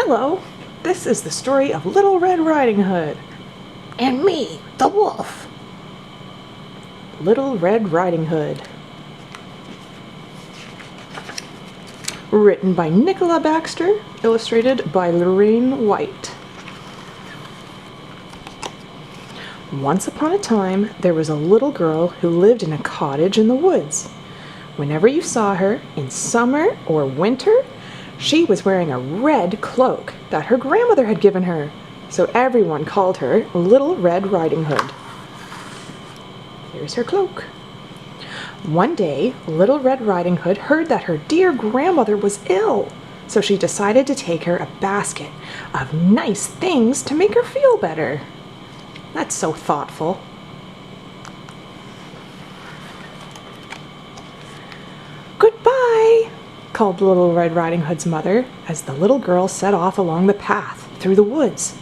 Hello, this is the story of Little Red Riding Hood. And me, the wolf. Little Red Riding Hood. Written by Nicola Baxter, illustrated by Lorraine White. Once upon a time, there was a little girl who lived in a cottage in the woods. Whenever you saw her, in summer or winter, she was wearing a red cloak that her grandmother had given her, so everyone called her Little Red Riding Hood. Here's her cloak. One day, Little Red Riding Hood heard that her dear grandmother was ill, so she decided to take her a basket of nice things to make her feel better. That's so thoughtful. Goodbye, called Little Red Riding Hood's mother as the little girl set off along the path through the woods.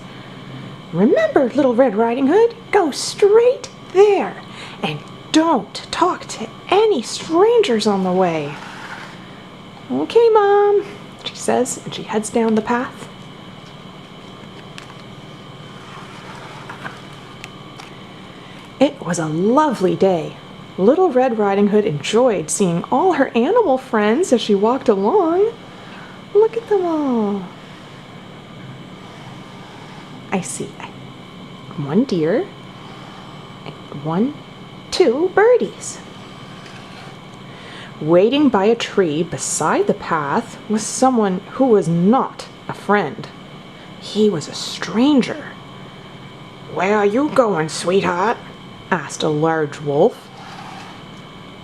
Remember, Little Red Riding Hood, go straight there and don't talk to any strangers on the way. Okay, Mom, she says, and she heads down the path. It was a lovely day. Little Red Riding Hood enjoyed seeing all her animal friends as she walked along. Look at them all. I see one deer and two birdies. Waiting by a tree beside the path was someone who was not a friend. He was a stranger. Where are you going, sweetheart? Asked a large wolf.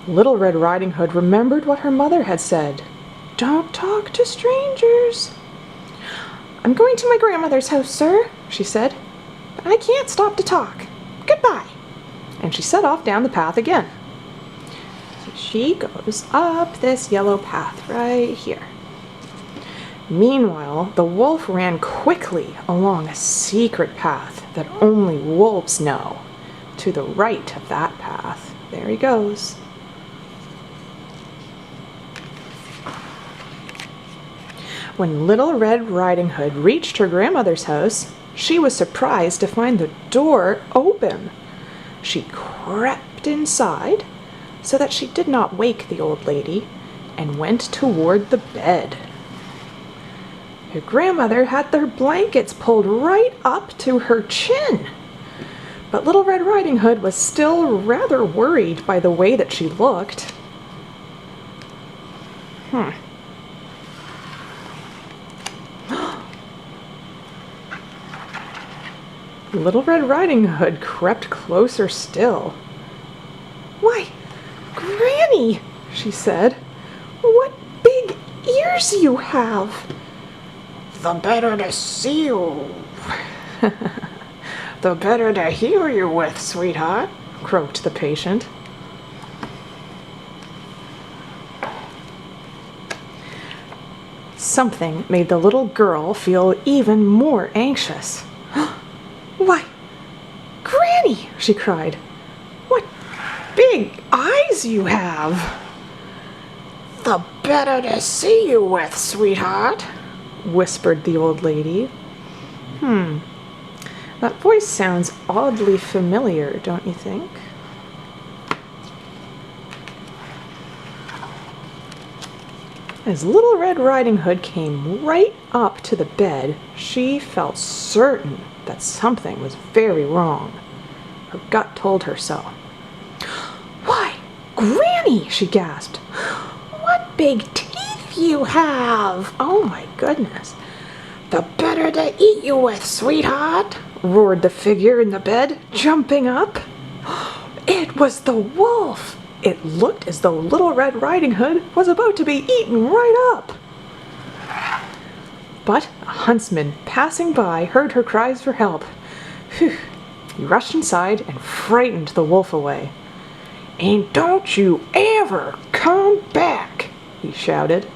Little Red Riding Hood remembered what her mother had said. Don't talk to strangers. I'm going to my grandmother's house, sir, she said, but I can't stop to talk. Goodbye. And she set off down the path again. So she goes up this yellow path right here. Meanwhile, the wolf ran quickly along a secret path that only wolves know. To the right of that path. There he goes. When Little Red Riding Hood reached her grandmother's house, she was surprised to find the door open. She crept inside so that she did not wake the old lady and went toward the bed. Her grandmother had their blankets pulled right up to her chin. But Little Red Riding Hood was still rather worried by the way that she looked. Little Red Riding Hood crept closer still. Why, Granny, she said, what big ears you have. The better to see you. The better to hear you with, sweetheart, croaked the patient. Something made the little girl feel even more anxious. Why, Granny, she cried, what big eyes you have. The better to see you with, sweetheart, whispered the old lady. That voice sounds oddly familiar, don't you think? As Little Red Riding Hood came right up to the bed, she felt certain that something was very wrong. Her gut told her so. Why, Granny, she gasped. What big teeth you have! Oh my goodness. The better to eat you with, sweetheart, roared the figure in the bed, jumping up. It was the wolf! It looked as though Little Red Riding Hood was about to be eaten right up. But a huntsman passing by heard her cries for help. Phew. He rushed inside and frightened the wolf away. And don't you ever come back, he shouted.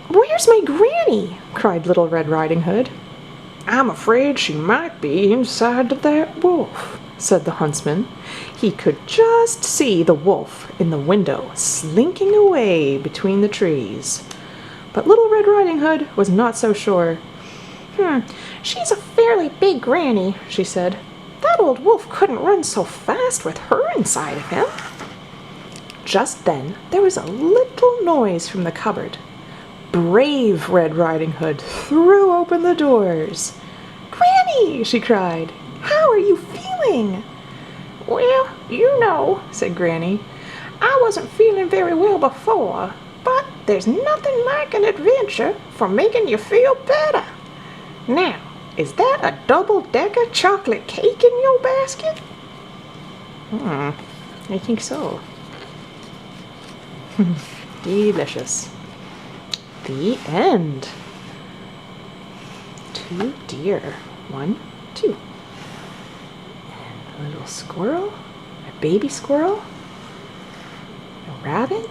Where's my Granny? Cried Little Red Riding Hood. I'm afraid she might be inside of that wolf, said the huntsman. He could just see the wolf in the window slinking away between the trees. But Little Red Riding Hood was not so sure. She's a fairly big granny, she said. That old wolf couldn't run so fast with her inside of him. Just then there was a little noise from the cupboard. Brave Red Riding Hood threw open the doors. "Granny!" she cried. "How are you feeling?" "Well, you know," said Granny, "I wasn't feeling very well before, but there's nothing like an adventure for making you feel better. Now, is that a double-decker chocolate cake in your basket?" I think so. Delicious. The end. 2 deer. 1, 2. And a little squirrel, a baby squirrel, a rabbit,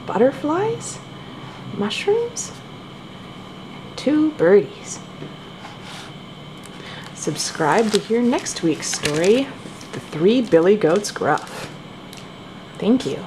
butterflies, mushrooms, and 2 birdies. Subscribe to hear next week's story, The 3 Billy Goats Gruff. Thank you.